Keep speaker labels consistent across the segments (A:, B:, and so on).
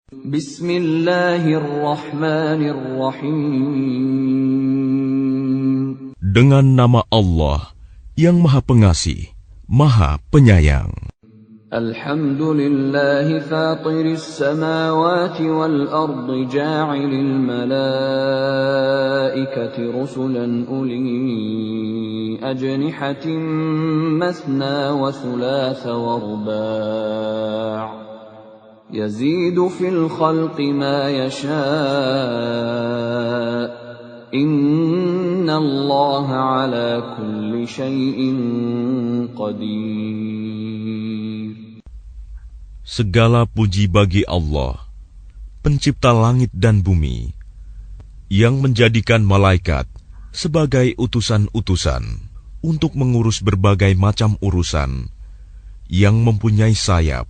A: Bismillahirrahmanirrahim.
B: Dengan nama Allah yang Maha Pengasih, Maha Penyayang.
A: Alhamdulillahi fatiris samawati wal ardi ja'ilil malaikati rusulan uli ajnihatin mathna wa thulatha wa ruba' yazidu fil khalqi ma yasha' innallaha ala kulli syai'in qadir.
B: Segala puji bagi Allah, pencipta langit dan bumi, yang menjadikan malaikat sebagai utusan-utusan untuk mengurus berbagai macam urusan, yang mempunyai sayap.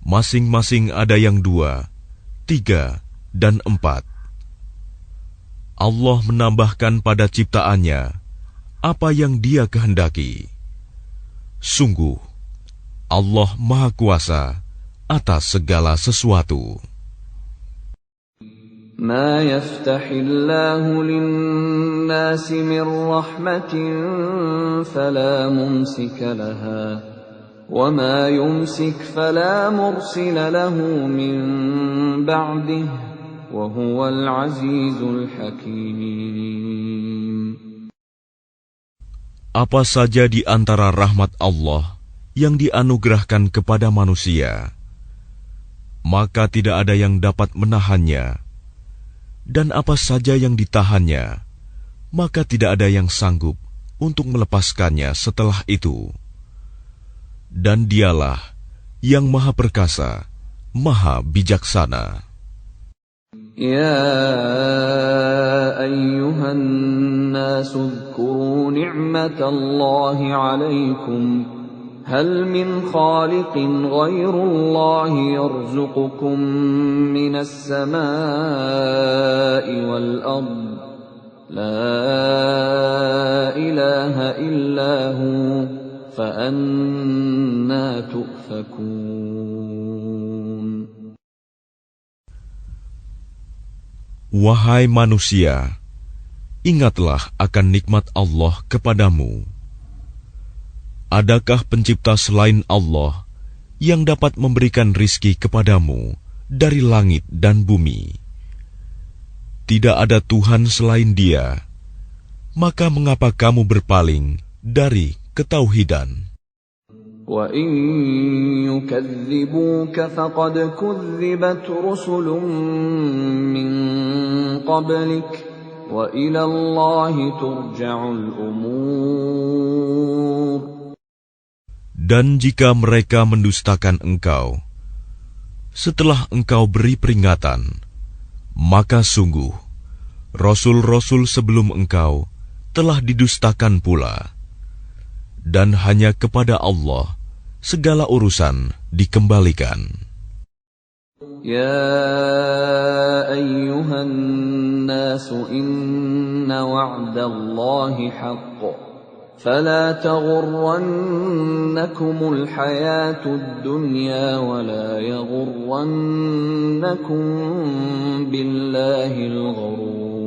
B: Masing-masing ada yang 2, 3, dan 4. Allah menambahkan pada ciptaannya apa yang Dia kehendaki. Sungguh, Allah Maha Kuasa atas segala sesuatu.
A: Ma yaftahillahu lin-nasi min rahmatin fala mumsika laha wa ma yumsik fala mursila lahu min ba'dihi wa huwal azizul hakim.
B: Apa saja di antara rahmat Allah yang dianugerahkan kepada manusia, maka tidak ada yang dapat menahannya, dan apa saja yang ditahannya, maka tidak ada yang sanggup untuk melepaskannya setelah itu. Dan Dialah yang Maha Perkasa, Maha Bijaksana.
A: Ya ayyuhan nasu dzkuru ni'matallahi 'alaikum hal min khaliqin ghairullahi yarzuqukum minas samaa'i wal ard la ilaha illa hu fa anna tu'fakun.
B: Wahai manusia, ingatlah akan nikmat Allah kepadamu. Adakah pencipta selain Allah yang dapat memberikan rizki kepadamu dari langit dan bumi? Tidak ada Tuhan selain Dia. Maka mengapa kamu berpaling dari ketauhidan?
A: Wa in yukadzibuka faqad kudzibat rusulun min qablik wa ila Allahi turja'ul umur.
B: Dan jika mereka mendustakan engkau, setelah engkau beri peringatan, maka sungguh, Rasul-Rasul sebelum engkau telah didustakan pula. Dan hanya kepada Allah segala urusan dikembalikan.
A: Ya ayyuhan nasu inna wa'dallahi haqq. فلا تغرنكم الحياة الدنيا ولا يغرنكم بالله الغرور.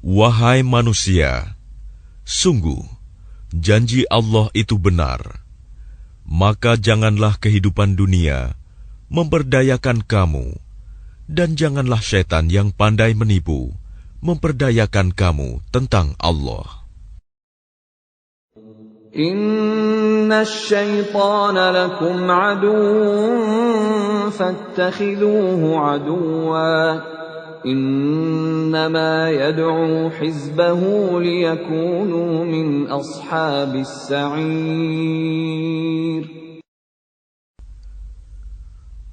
B: Wahai manusia, sungguh janji Allah itu benar. Maka janganlah kehidupan dunia memperdayakan kamu, dan janganlah setan yang pandai menipu memperdayakan kamu tentang Allah.
A: Inna syaitana lakum aduwwun fattakhidhuhu aduwwa. Innama yad'u hizbahu liyakunu min ashabis sa'ir.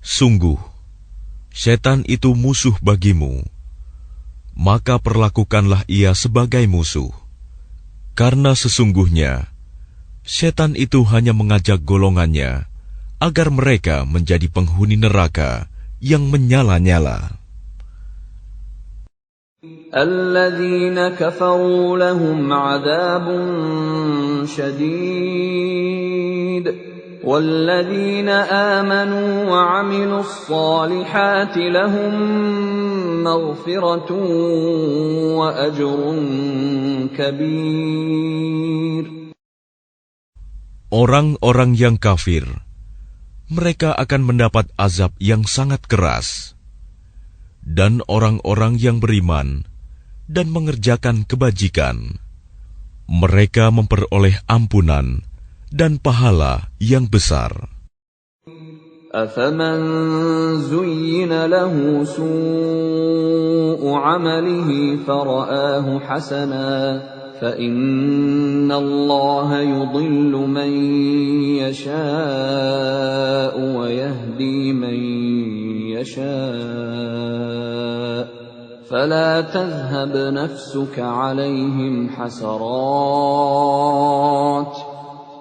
B: Sungguh, setan itu musuh bagimu. Maka perlakukanlah ia sebagai musuh, karena sesungguhnya setan itu hanya mengajak golongannya agar mereka menjadi penghuni neraka yang menyala-nyala.
A: Alladzina kafaru lahum 'adzabun syadid وَالَّذِينَ آمَنُوا وَعَمِلُوا الصَّالِحَاتِ لَهُم مَّغْفِرَةٌ وَأَجْرٌ كَبِيرٌ.
B: Orang-orang yang kafir, mereka akan mendapat azab yang sangat keras. Dan orang-orang yang beriman dan mengerjakan kebajikan, mereka memperoleh ampunan dan pahala yang besar.
A: أَفَمَنْ زُيِّنَ لَهُ سُوءُ عَمَلِهِ فَرَآهُ حَسَنًا فَإِنَّ اللَّهَ يُضِلُّ مَن يَشَاءُ وَيَهْدِي مَن يَشَاءُ فَلَا تَذْهَبْ نَفْسُكَ عَلَيْهِمْ حَسَرَاتٍ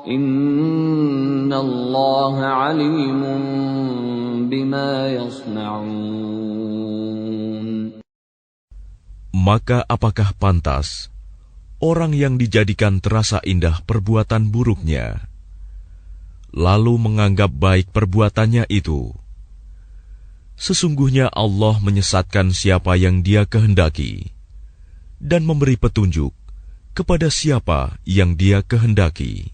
A: إِنَّ اللَّهَ عَلِيمٌ بِمَا يَصْنَعُونَ.
B: Maka apakah pantas orang yang dijadikan terasa indah perbuatan buruknya, lalu menganggap baik perbuatannya itu? Sesungguhnya Allah menyesatkan siapa yang Dia kehendaki dan memberi petunjuk kepada siapa yang Dia kehendaki.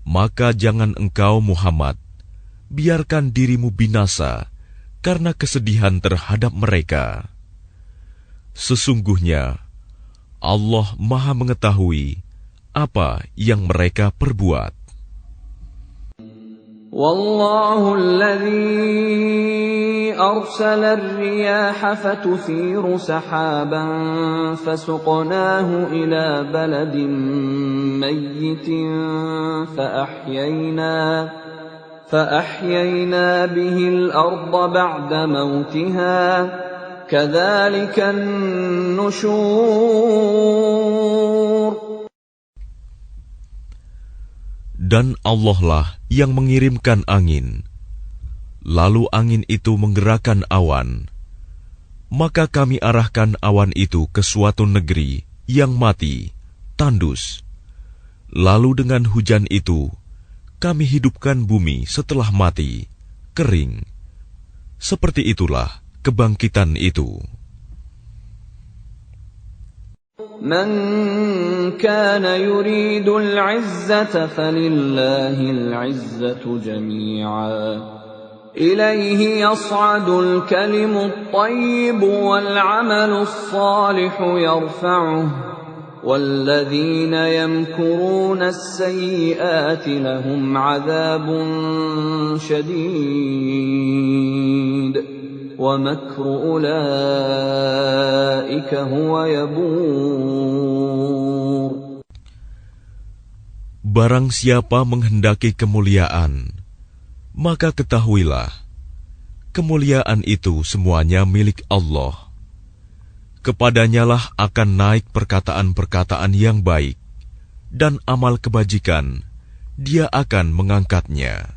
B: Maka jangan engkau Muhammad biarkan dirimu binasa karena kesedihan terhadap mereka. Sesungguhnya Allah Maha mengetahui apa yang mereka perbuat.
A: Wallahu alladhi arsala ar-riyaha fatuthiru sahaban fasuqnahu ila baladin mayyitin فأحيينا به الأرض بعد موتها كذلك النشور.
B: Dan Allah lah yang mengirimkan angin, lalu angin itu menggerakkan awan, maka kami arahkan awan itu ke suatu negeri yang mati, tandus. Lalu dengan hujan itu kami hidupkan bumi setelah mati, kering. Seperti itulah kebangkitan itu.
A: Man kana yuridul 'izzata falillahil 'izzatu jami'a. Ilayhi yas'adul kalimut tayyibu wal 'amalus salihu yarfa'uhu. وَالَّذِينَ يَمْكُرُونَ السَّيِّئَاتِ لَهُمْ عَذَابٌ شَدِيدٌ وَمَكْرُ أُولَئِكَ هُوَ يَبُورُ.
B: Barang siapa menghendaki kemuliaan, maka ketahuilah, kemuliaan itu semuanya milik Allah. Kepadanyalah akan naik perkataan-perkataan yang baik, dan amal kebajikan, Dia akan mengangkatnya.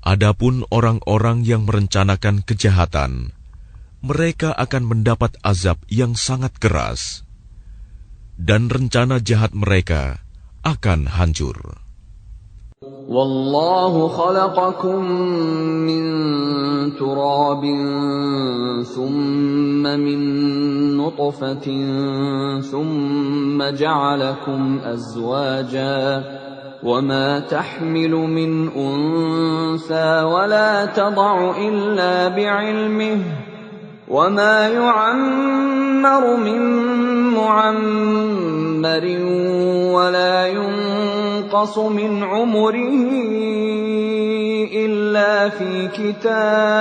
B: Adapun orang-orang yang merencanakan kejahatan, mereka akan mendapat azab yang sangat keras, dan rencana jahat mereka akan hancur.
A: Wallahu khalaqakum min turabin thumma min nutfatin thumma ja'alakum azwaja wa ma tahmilu min untha wa la tad'u illa bi'ilmihi wa ma yu'ammaru min mu'ammarin wa la yunqasu min umrihi illa fi kitab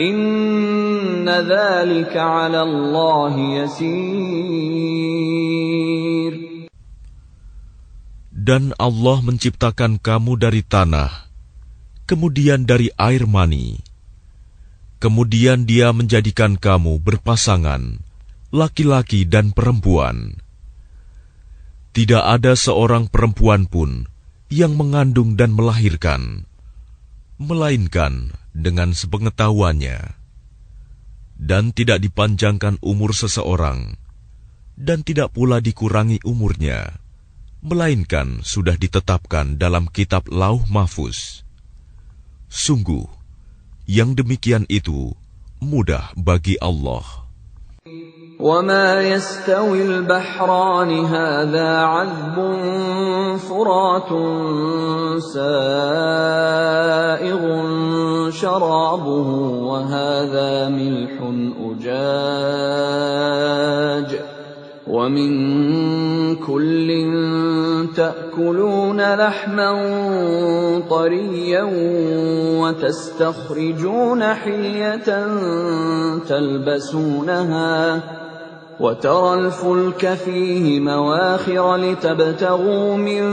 A: inna dhalika 'ala Allahi yasir.
B: Dan Allah menciptakan kamu dari tanah, kemudian dari air mani. Kemudian Dia menjadikan kamu berpasangan, laki-laki dan perempuan. Tidak ada seorang perempuan pun yang mengandung dan melahirkan, melainkan dengan sepengetahuannya. Dan tidak dipanjangkan umur seseorang, dan tidak pula dikurangi umurnya, melainkan sudah ditetapkan dalam kitab Lauh Mahfuz. Sungguh, yang demikian itu mudah bagi Allah.
A: وَمَا يَسْتَوِي الْبَحْرَانِ هَذَا عَذْبٌ فُرَاتٌ سَائِغٌ شَرَابُهُ وَهَذَا مِلْحٌ أُجَاجٌ وَمِنْ كُلٍّ تَأْكُلُونَ لَحْمًا طَرِيًّا وَتَسْتَخْرِجُونَ حِلْيَةً تَلْبَسُونَهَا وَتَرَى الْفُلْكَ فِيهِ مَوَاخِرَ لِتَبْتَغُوا مِنْ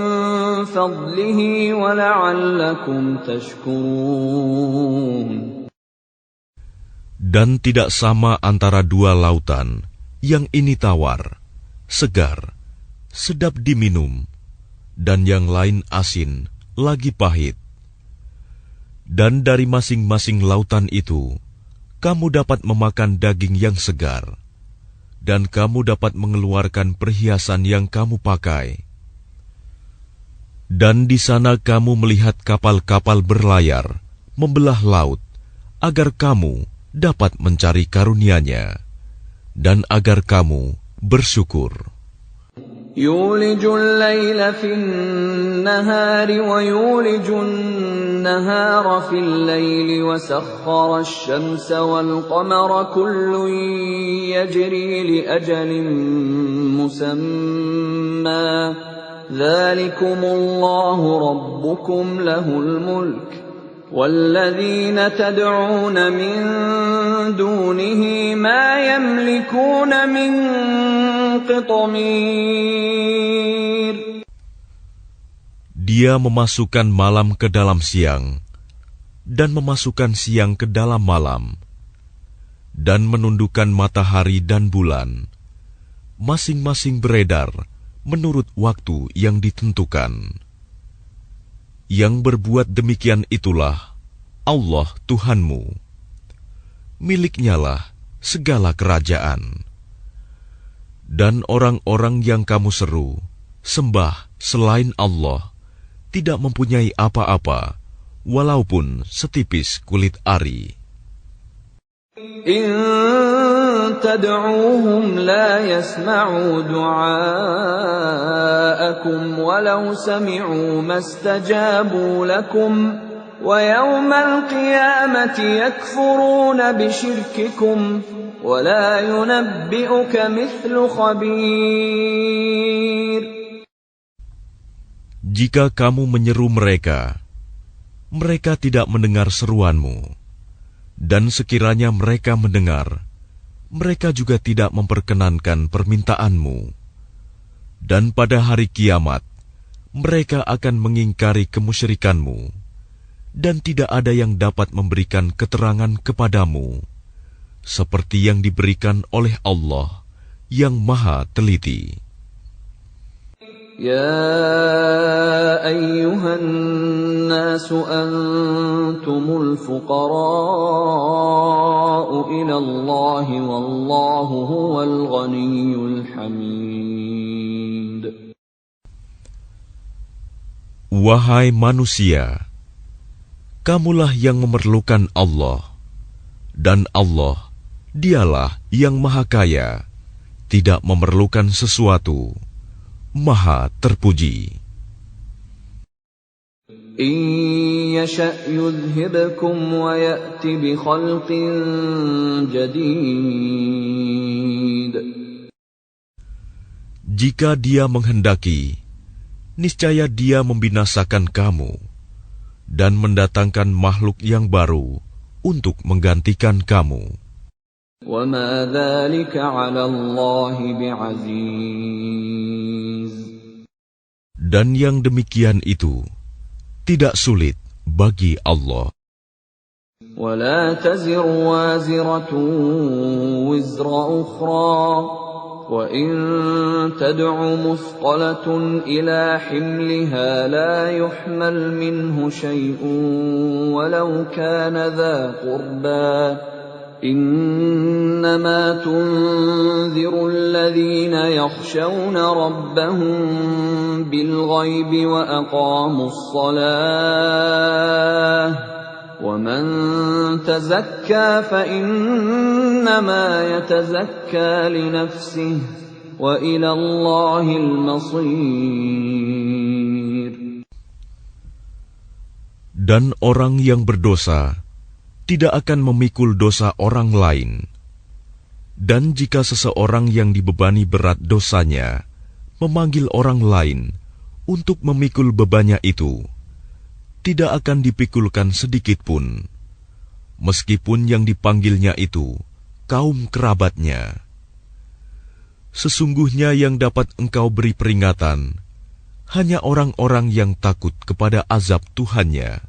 A: فَضْلِهِ وَلَعَلَّكُمْ تَشْكُرُونَ.
B: Dan tidak sama antara dua lautan, yang ini tawar, segar, sedap diminum, dan yang lain asin, lagi pahit. Dan dari masing-masing lautan itu, kamu dapat memakan daging yang segar, dan kamu dapat mengeluarkan perhiasan yang kamu pakai. Dan di sana kamu melihat kapal-kapal berlayar, membelah laut, agar kamu dapat mencari karunia-Nya, dan agar kamu bersyukur.
A: يولج الليل في النهار ويولج النهار في الليل وسخر الشمس والقمر كل يجري لأجل مسمى ذلكم الله ربكم له الملك وَالَّذِينَ تَدْعُونَ مِن دُونِهِ مَا يَمْلِكُونَ مِن قِطْمِيرٍ.
B: Dia memasukkan malam ke dalam siang, dan memasukkan siang ke dalam malam, dan menundukkan matahari dan bulan, masing-masing beredar menurut waktu yang ditentukan. Yang berbuat demikian itulah Allah Tuhanmu. Miliknya-lah segala kerajaan. Dan orang-orang yang kamu seru, sembah selain Allah, tidak mempunyai apa-apa, walaupun setipis kulit ari.
A: إن تدعوهم لا يسمعوا دعاءكم ولو سمعوا ما استجابوا لكم ويوم القيامة يكفرون بشرككم ولا ينبئك مثل خبير.
B: Jika kamu menyeru mereka, mereka tidak mendengar seruanmu. Dan sekiranya mereka mendengar, mereka juga tidak memperkenankan permintaanmu. Dan pada hari kiamat, mereka akan mengingkari kemusyrikanmu, dan tidak ada yang dapat memberikan keterangan kepadamu, seperti yang diberikan oleh Allah yang Maha Teliti.
A: يا أيها الناس أنتم الفقراء إلى الله والله هو الغني الحميد.
B: Wahai manusia, kamulah yang memerlukan Allah, dan Allah, Dialah yang Maha Kaya, tidak memerlukan sesuatu, Maha terpuji.
A: إن يشأ يذهبكم ويأت بخلق جديد.
B: Jika Dia menghendaki, niscaya Dia membinasakan kamu dan mendatangkan makhluk yang baru untuk menggantikan kamu.
A: وَمَا ذَلِكَ عَلَى اللَّهِ بِعَزِيزٍ.
B: Dan yang demikian itu tidak sulit bagi Allah.
A: وَلَا تَزِرُ وَازِرَةٌ وِزْرَ أُخْرَى وَإِن تَدْعُ مُثْقَلَةٌ إِلَى حِمْلِهَا لَا يُحْمَلْ مِنْهُ شَيْءٌ وَلَوْ كَانَ ذَا قُرْبَى إنما تنذر الذين يخشون ربهم بالغيب وأقاموا الصلاة ومن تزكى فإنما يتزكى لنفسه وإلى الله المصير.
B: Dan orang yang berdosa tidak akan memikul dosa orang lain. Dan jika seseorang yang dibebani berat dosanya memanggil orang lain untuk memikul bebannya itu, tidak akan dipikulkan sedikit pun, meskipun yang dipanggilnya itu kaum kerabatnya. Sesungguhnya yang dapat engkau beri peringatan hanya orang-orang yang takut kepada azab Tuhannya,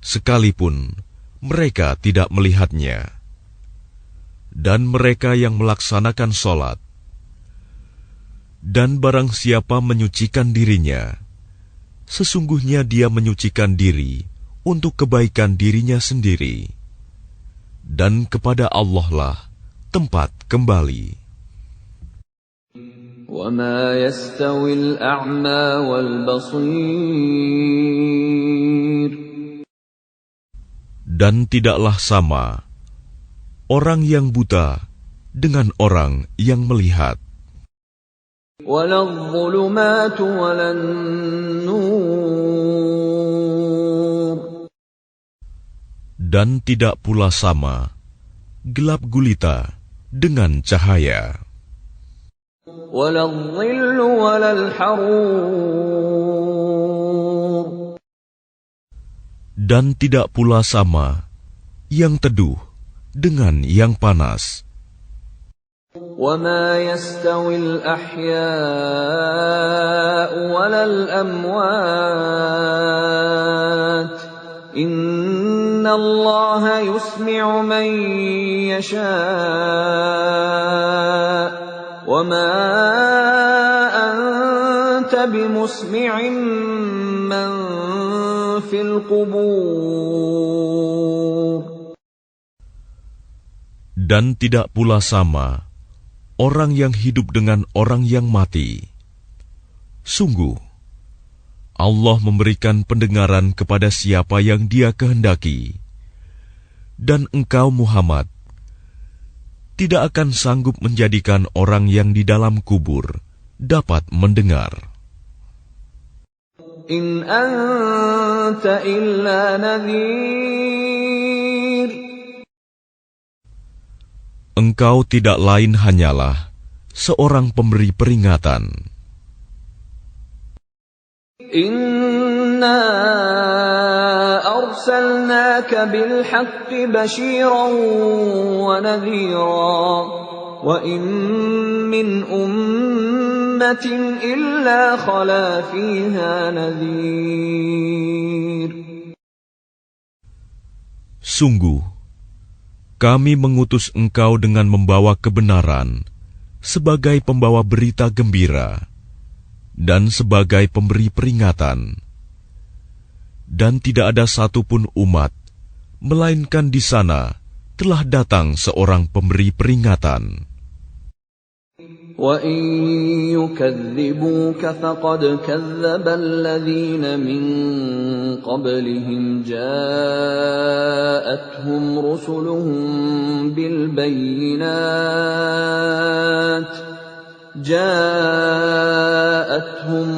B: sekalipun mereka tidak melihatnya. Dan mereka yang melaksanakan sholat. Dan barang siapa menyucikan dirinya, sesungguhnya dia menyucikan diri untuk kebaikan dirinya sendiri. Dan kepada Allah lah tempat kembali.
A: وَمَا يَسْتَوِي الْأَعْمَى وَالْبَصِيرُ.
B: Dan tidaklah sama orang yang buta dengan orang yang melihat.
A: وَلَا الظُّلُمَاتُ وَلَا النُّورُ.
B: Dan tidak pula sama gelap gulita dengan cahaya.
A: وَلَا الظِّلُّ وَلَا الْحَرُورُ.
B: Dan tidak pula sama yang teduh dengan yang panas.
A: وَمَا يَسْتَوِي الْأَحْيَاءُ وَلَا الْأَمْوَاتُ إِنَّ اللَّهَ يُسْمِعُ مَن يَشَاءُ وَمَا أَنتَ بِمُسْمِعٍ مَّن فِي الْقُبُورِ.
B: Dan tidak pula sama orang yang hidup dengan orang yang mati. Sungguh, Allah memberikan pendengaran kepada siapa yang Dia kehendaki. Dan engkau Muhammad tidak akan sanggup menjadikan orang yang di dalam kubur dapat mendengar.
A: In anta illa nadhir.
B: Engkau tidak lain hanyalah seorang pemberi peringatan.
A: Inna arsalnaka bil haqqi bashiran wa nadhira wa in min ummatin illa khala fiha nadhir.
B: Sungguh, kami mengutus engkau dengan membawa kebenaran sebagai pembawa berita gembira dan sebagai pemberi peringatan. Dan tidak ada satupun umat, melainkan di sana telah datang seorang pemberi peringatan.
A: وَإِن يُكَذِّبُوكَ فَقَدْ كَذَّبَ الَّذِينَ مِن قَبْلِهِمْ جَاءَتْهُمْ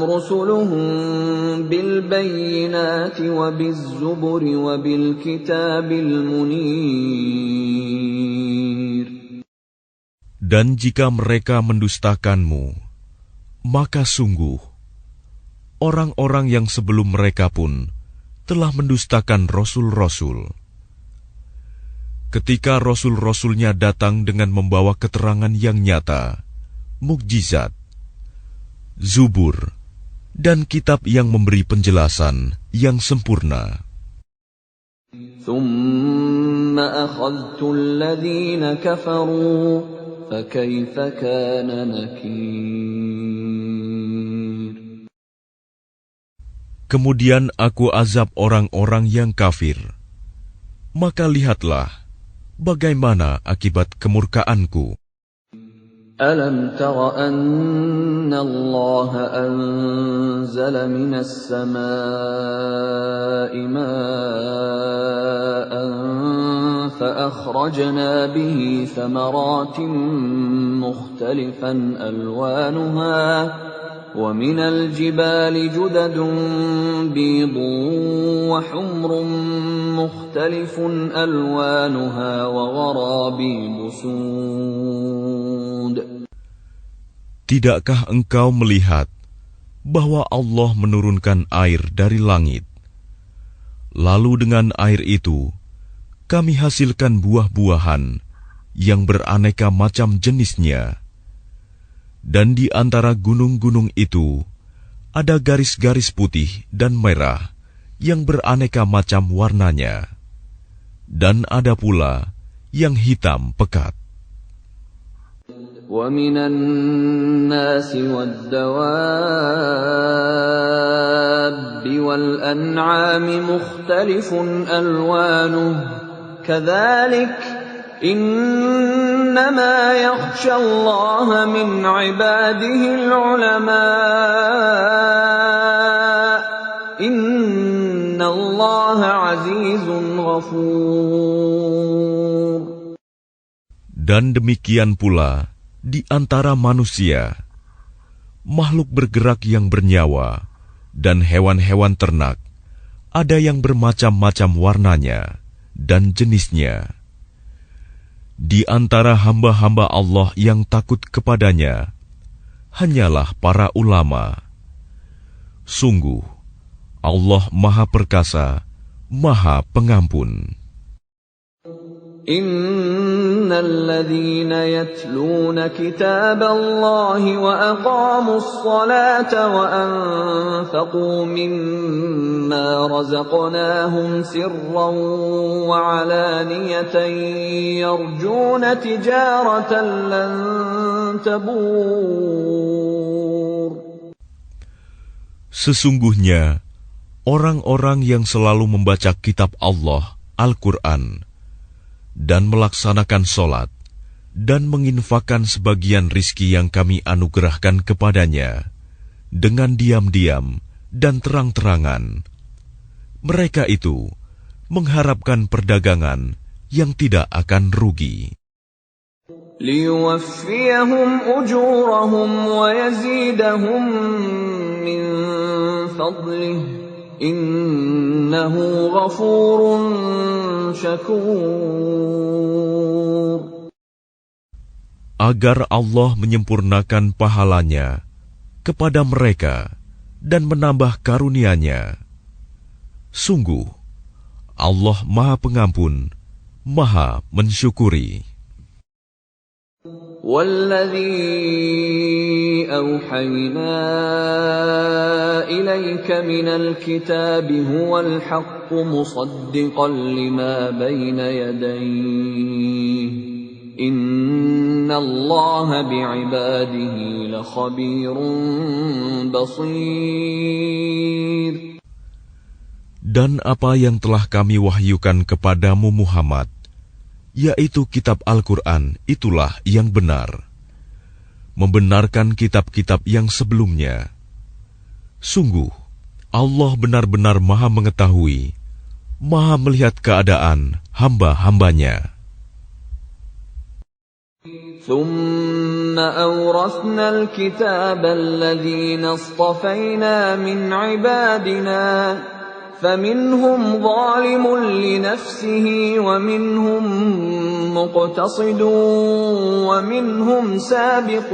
A: رُسُلُهُم بِالْبَيِّنَاتِ وَبِالزُّبُرِ وَبِالْكِتَابِ الْمُنِيرِ.
B: Dan jika mereka mendustakanmu, maka sungguh orang-orang yang sebelum mereka pun telah mendustakan rasul-rasul. Ketika rasul-rasulnya datang dengan membawa keterangan yang nyata, mukjizat, zubur, dan kitab yang memberi penjelasan yang sempurna.
A: ثُمَّ أَخَذْتُ الَّذِينَ كَفَرُوا فَكَيْفَ كَانَ نَكِيرِ.
B: Kemudian aku azab orang-orang yang kafir. Maka lihatlah bagaimana akibat kemurkaanku?
A: ألم تر أن الله أنزل من السماء ماء فأخرجنا به ثمرات مختلفا ألوانها ومن الجبال جدد بيض وحمر مختلف ألوانها وغرابيب سود.
B: Tidakkah engkau melihat bahwa Allah menurunkan air dari langit? Lalu dengan air itu, kami hasilkan buah-buahan yang beraneka macam jenisnya. Dan di antara gunung-gunung itu, ada garis-garis putih dan merah yang beraneka macam warnanya. Dan ada pula yang hitam pekat.
A: وَمِنَ النَّاسِ وَالدَّوَابِّ وَالْأَنْعَامِ مُخْتَلِفٌ أَلْوَانُهُ كَذَلِكَ إِنَّمَا يَخْشَى اللَّهَ مِنْ عِبَادِهِ الْعُلَمَاءُ إِنَّ اللَّهَ عَزِيزٌ غَفُورٌ.
B: Dan demikian pula di antara manusia, makhluk bergerak yang bernyawa, dan hewan-hewan ternak, ada yang bermacam-macam warnanya dan jenisnya. Di antara hamba-hamba Allah yang takut kepadanya, hanyalah para ulama. Sungguh, Allah Maha Perkasa, Maha Pengampun.
A: الذين يتلون كتاب الله وأقاموا الصلاة وأنفقوا مما رزقناهم سرا وعلانية يرجون تجارة لن تبور.
B: Sesungguhnya, orang-orang yang selalu membaca kitab Allah, Al-Quran, dan melaksanakan sholat, dan menginfakkan sebagian rizki yang kami anugerahkan kepadanya, dengan diam-diam dan terang-terangan. Mereka itu mengharapkan perdagangan yang tidak akan rugi.
A: لِيُوَفِّيَهُمْ أُجُورَهُمْ وَيَزِيدَهُمْ مِنْ فَضْلِهِ Innahu ghafurun syakur.
B: Agar Allah menyempurnakan pahalanya kepada mereka dan menambah karunia-Nya. Sungguh, Allah Maha Pengampun, Maha Mensyukuri.
A: وَالَّذِي أَوْحَيْنَا إِلَيْكَ مِنَ الْكِتَابِ هُوَ الْحَقُّ مُصَدِّقًا لِمَا بَيْنَ يَدَيْهِ إِنَّ اللَّهَ بِعِبَادِهِ لَخَبِيرٌ بَصِيرٌ.
B: Dan apa yang telah kami wahyukan kepadamu Muhammad, yaitu kitab Al-Quran, itulah yang benar, membenarkan kitab-kitab yang sebelumnya. Sungguh, Allah benar-benar Maha mengetahui, Maha melihat keadaan hamba-hambanya.
A: ثُمَّ أَوْرَثْنَا الْكِتَابَ الَّذِينَ اصْطَفَيْنَا مِنْ عِبَادِنَا فَمِنْهُمْ ظَالِمٌ لِنَفْسِهِ وَمِنْهُمْ مُقْتَصِدٌ وَمِنْهُمْ سَابِقٌ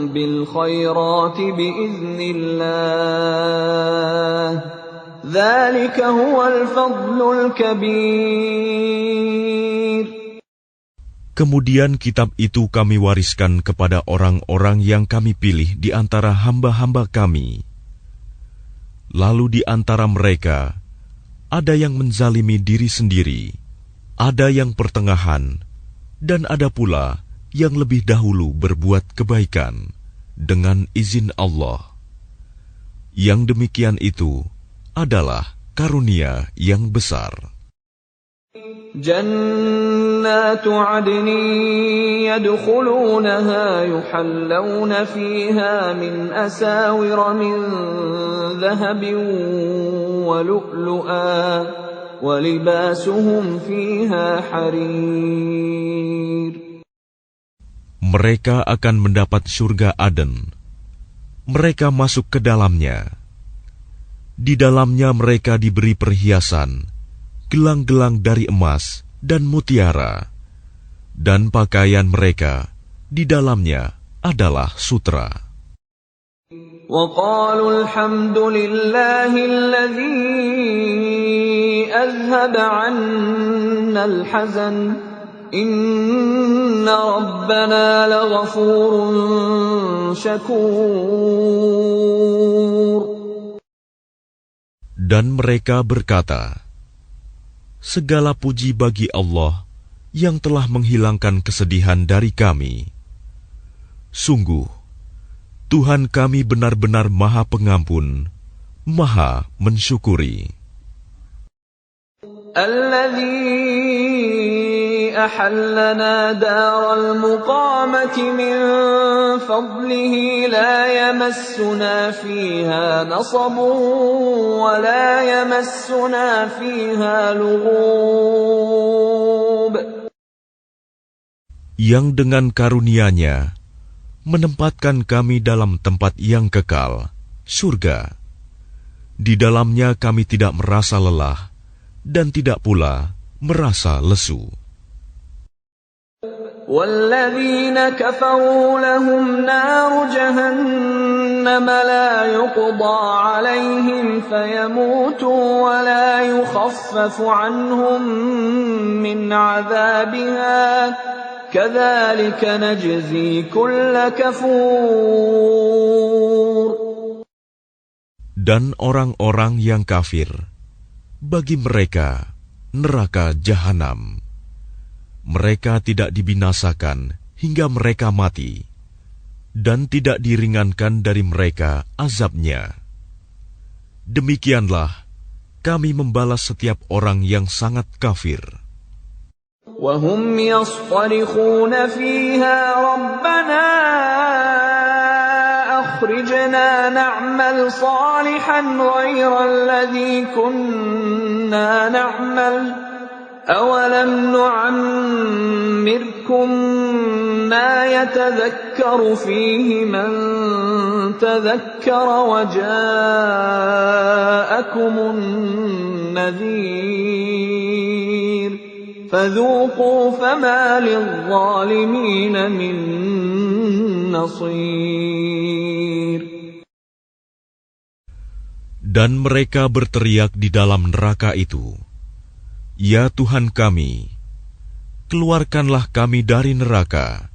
A: بِالْخَيْرَاتِ بِإِذْنِ اللَّهِ ذَلِكَ هُوَ الْفَضْلُ الْكَبِيرُ.
B: Kemudian kitab itu kami wariskan kepada orang-orang yang kami pilih di antara hamba-hamba kami. Lalu di antara mereka, ada yang menzalimi diri sendiri, ada yang pertengahan, dan ada pula yang lebih dahulu berbuat kebaikan dengan izin Allah. Yang demikian itu adalah karunia yang besar.
A: جنات عدن يدخلونها يحلون فيها من أساور من ذهب ولؤلؤا ولباسهم فيها حرير.
B: Mereka akan mendapat surga Aden. Mereka masuk ke dalamnya. Di dalamnya mereka diberi perhiasan, gelang-gelang dari emas dan mutiara, dan pakaian mereka di dalamnya adalah sutra.
A: وَقَالُوا الْحَمْدُ لِلَّهِ الَّذِي أَذْهَبَ عَنَّا الْحَزَنَ إِنَّ رَبَّنَا لَغَفُورٌ شَكُورٌ.
B: Dan mereka berkata, segala puji bagi Allah yang telah menghilangkan kesedihan dari kami. Sungguh, Tuhan kami benar-benar Maha Pengampun, Maha mensyukuri.
A: Alladzi ahallana daral muqamati min fadlihi la yamassuna fiha nasabun wa la yamassuna fiha lughub.
B: Yang dengan karunia-Nya menempatkan kami dalam tempat yang kekal, surga. Di dalamnya kami tidak merasa lelah dan tidak pula merasa lesu.
A: وَالَّذِينَ كَفَرُوا لَهُمْ نَارُ جَهَنَّمَ لَا يُقْضَى عَلَيْهِمْ فَيَمُوتُوا وَلَا يُخَفَّفُ عَنْهُمْ مِنْ عَذَابِهَا كَذَلِكَ نَجْزِي كُلَّ كَفُورٍ.
B: Dan orang-orang yang kafir, bagi mereka neraka jahanam. Mereka tidak dibinasakan hingga mereka mati, dan tidak diringankan dari mereka azabnya. Demikianlah kami membalas setiap orang yang sangat kafir.
A: وَهُمْ يَصْطَرِخُونَ فِيهَا رَبَّنَا أَخْرِجْنَا نَعْمَلْ صَالِحًا غَيْرَ الَّذِي كُنَّا نَعْمَلُ أَوَلَمْ نُعَمِّرْكُمْ مَا يَتَذَكَّرُ فِيهِ مَنْ تَذَكَّرَ وَجَاءَكُمُ النَّذِيرُ فَذُوقُوا فَمَا لِلظَّالِمِينَ مِنْ نَصِيرٍ.
B: Dan mereka berteriak di dalam neraka itu, ya Tuhan kami, keluarkanlah kami dari neraka.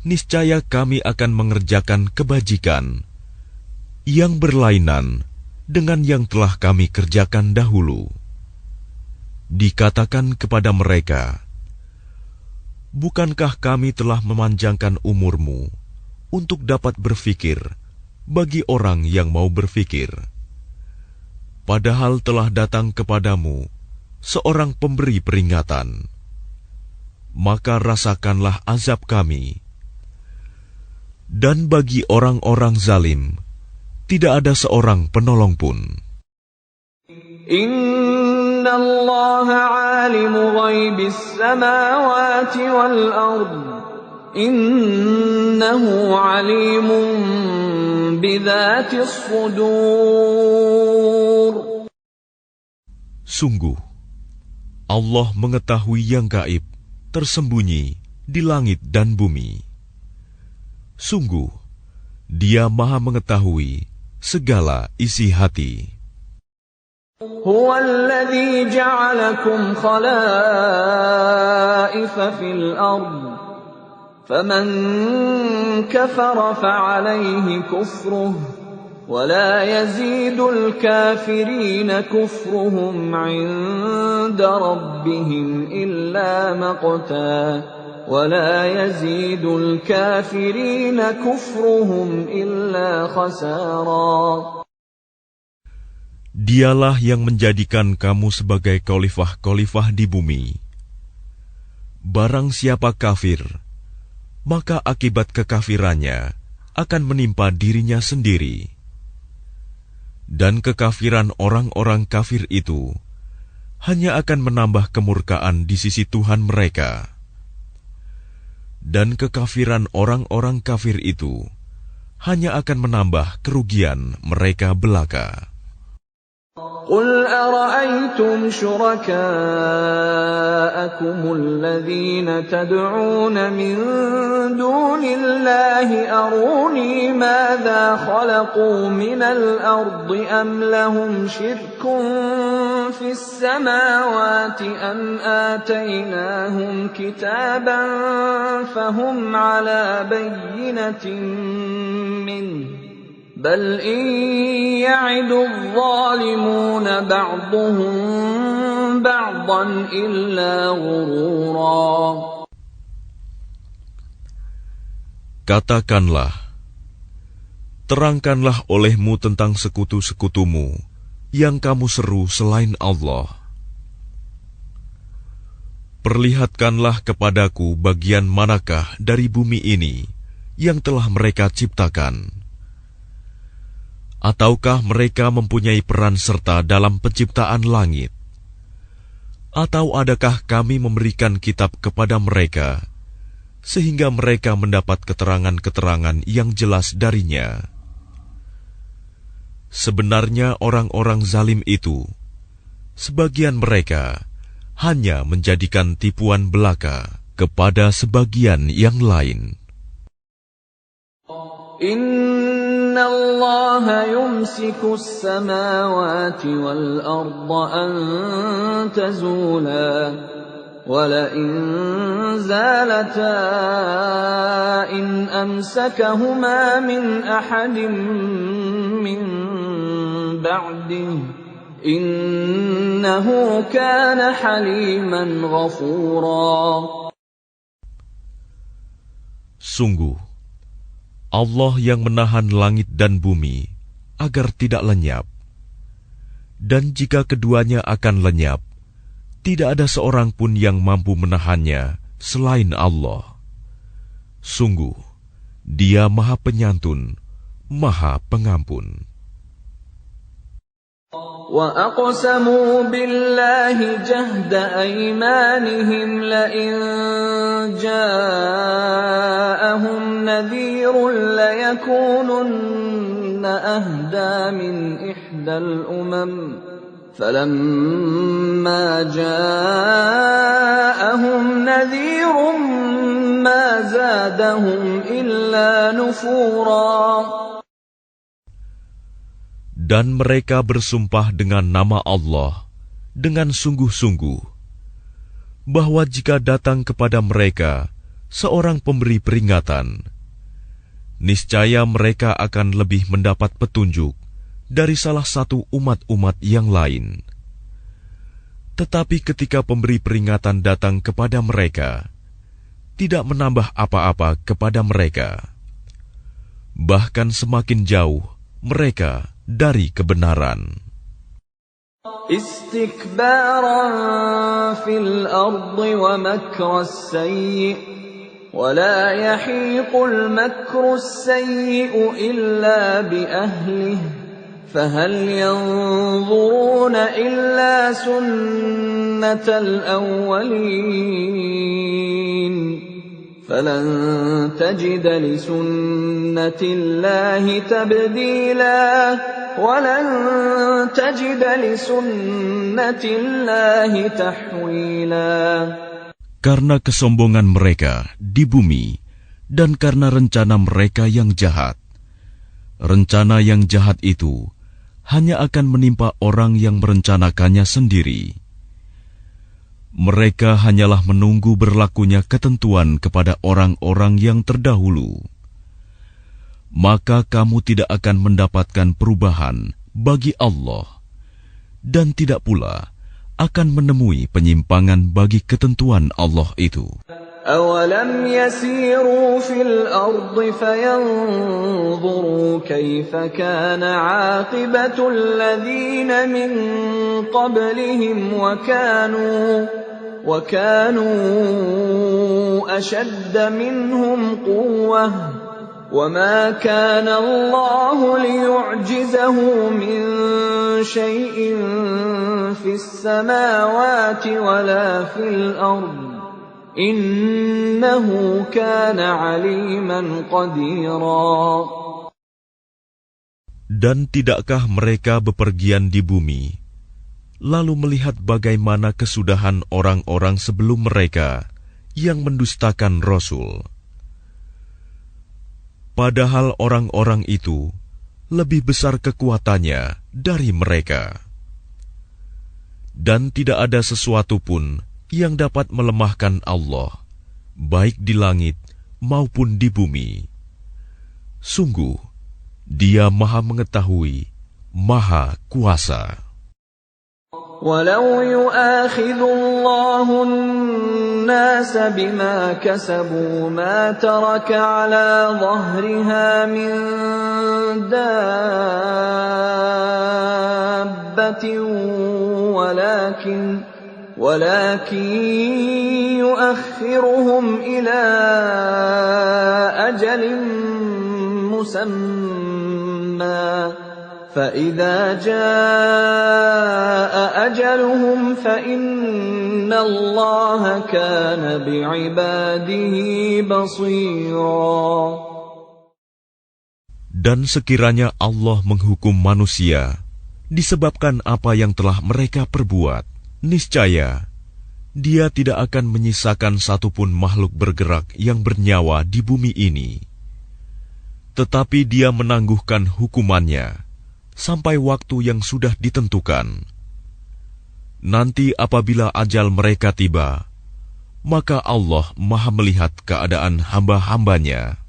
B: Niscaya kami akan mengerjakan kebajikan yang berlainan dengan yang telah kami kerjakan dahulu. Dikatakan kepada mereka, bukankah kami telah memanjangkan umurmu untuk dapat berfikir bagi orang yang mau berfikir? Padahal telah datang kepadamu seorang pemberi peringatan. Maka rasakanlah azab kami. Dan bagi orang-orang zalim, tidak ada seorang penolong pun.
A: Inna Allah alimu ghaibis samawati wal ard. Innahu alimun bidzatis sudur.
B: Sungguh, Allah mengetahui yang gaib, tersembunyi di langit dan bumi. Sungguh, Dia Maha mengetahui segala isi hati.
A: Huwa alladhi ja'alakum khalaifa fil ard. Faman kafara fa'alayhi kufruh. ولا يزيد الكافرين كفرهم عند ربهم إلا مقتا ولا يزيد الكافرين كفرهم إلا خسارا.
B: Dialah yang menjadikan kamu sebagai khalifah-khalifah di bumi. Barang siapa kafir, maka akibat kekafirannya akan menimpa dirinya sendiri. Dan kekafiran orang-orang kafir itu hanya akan menambah kemurkaan di sisi Tuhan mereka. Dan kekafiran orang-orang kafir itu hanya akan menambah kerugian mereka belaka.
A: قل أرأيتم شركاءكم الذين تدعون من دون الله أروني ماذا خلقوا من الأرض أم لهم شرك في السماوات أم آتيناهم كتابا فهم على بينة منه بل إن يعد الظالمون بعضهم بعضا إلا غرورا.
B: Katakanlah, terangkanlah olehmu tentang sekutu-sekutumu yang kamu seru selain Allah. Perlihatkanlah kepadaku bagian manakah dari bumi ini yang telah mereka ciptakan. Ataukah mereka mempunyai peran serta dalam penciptaan langit? Atau adakah kami memberikan kitab kepada mereka, sehingga mereka mendapat keterangan-keterangan yang jelas darinya? Sebenarnya orang-orang zalim itu, sebagian mereka hanya menjadikan tipuan belaka kepada sebagian yang lain.
A: Inna Allah yumsiku as-samawati wal arda an tazula ولئن زالتا إن أمسكهما من أحد من بعده إنه كان حليما غفورا.
B: Sungguh, Allah yang menahan langit dan bumi agar tidak lenyap. Dan jika keduanya akan lenyap, tidak ada seorang pun yang mampu menahannya selain Allah. Sungguh, Dia Maha Penyantun, Maha Pengampun.
A: وَأَقْسَمُوا بِاللَّهِ جَهْدَ أَيْمَانِهِمْ لَئِن جَاءَهُمْ نَذِيرٌ لَيَكُونُنَّ أَهْدَىٰ مِنْ إِحْدَى الْأُمَمِ فَلَمَّا جَاءَهُمْ نَذِيرٌ مَا زَادَهُمْ إِلَّا نُفُورًا.
B: Dan mereka bersumpah dengan nama Allah dengan sungguh-sungguh, bahwa jika datang kepada mereka seorang pemberi peringatan, niscaya mereka akan lebih mendapat petunjuk dari salah satu umat-umat yang lain. Tetapi ketika pemberi peringatan datang kepada mereka, tidak menambah apa-apa kepada mereka, bahkan semakin jauh mereka dari kebenaran.
A: Istikbaran fil ardi wa makras sayyi wa la yahiqul makras sayyi illa bi ahlihi فهل ينظرون إلا سنة الأولين فلن تجد لسنة الله تبديلا ولن تجد لسنة الله تحويلا.
B: Karena kesombongan mereka di bumi dan karena rencana mereka yang jahat. Rencana yang jahat itu hanya akan menimpa orang yang merencanakannya sendiri. Mereka hanyalah menunggu berlakunya ketentuan kepada orang-orang yang terdahulu. Maka kamu tidak akan mendapatkan perubahan bagi Allah, dan tidak pula akan menemui penyimpangan bagi ketentuan Allah itu.
A: أَوَلَمْ يَسِيرُوا فِي الْأَرْضِ فَيَنظُرُوا كَيْفَ كَانَ عَاقِبَةُ الَّذِينَ مِن قَبْلِهِمْ وَكَانُوا أَشَدَّ مِنْهُمْ قُوَّةً وَمَا كَانَ اللَّهُ لِيُعْجِزَهُ مِن شَيْءٍ فِي السَّمَاوَاتِ وَلَا فِي الْأَرْضِ Innahu kana aliman qadira.
B: Dan tidakkah mereka bepergian di bumi, lalu melihat bagaimana kesudahan orang-orang sebelum mereka yang mendustakan Rasul? Padahal orang-orang itu lebih besar kekuatannya dari mereka. Dan tidak ada sesuatu pun yang dapat melemahkan Allah, baik di langit maupun di bumi. Sungguh, Dia Maha Mengetahui, Maha Kuasa.
A: Walau yu'akhidhu Allahu an-nasa bima kasabu ma taraka ala dhahriha min dabbatin ولكن يؤخرهم إلى أجل مسمى فإذا جاء أجلهم فإن الله كان بعباده بصيرا.
B: Dan sekiranya Allah menghukum manusia disebabkan apa yang telah mereka perbuat, niscaya Dia tidak akan menyisakan satupun makhluk bergerak yang bernyawa di bumi ini. Tetapi Dia menangguhkan hukumannya sampai waktu yang sudah ditentukan. Nanti apabila ajal mereka tiba, maka Allah Maha melihat keadaan hamba-hambanya.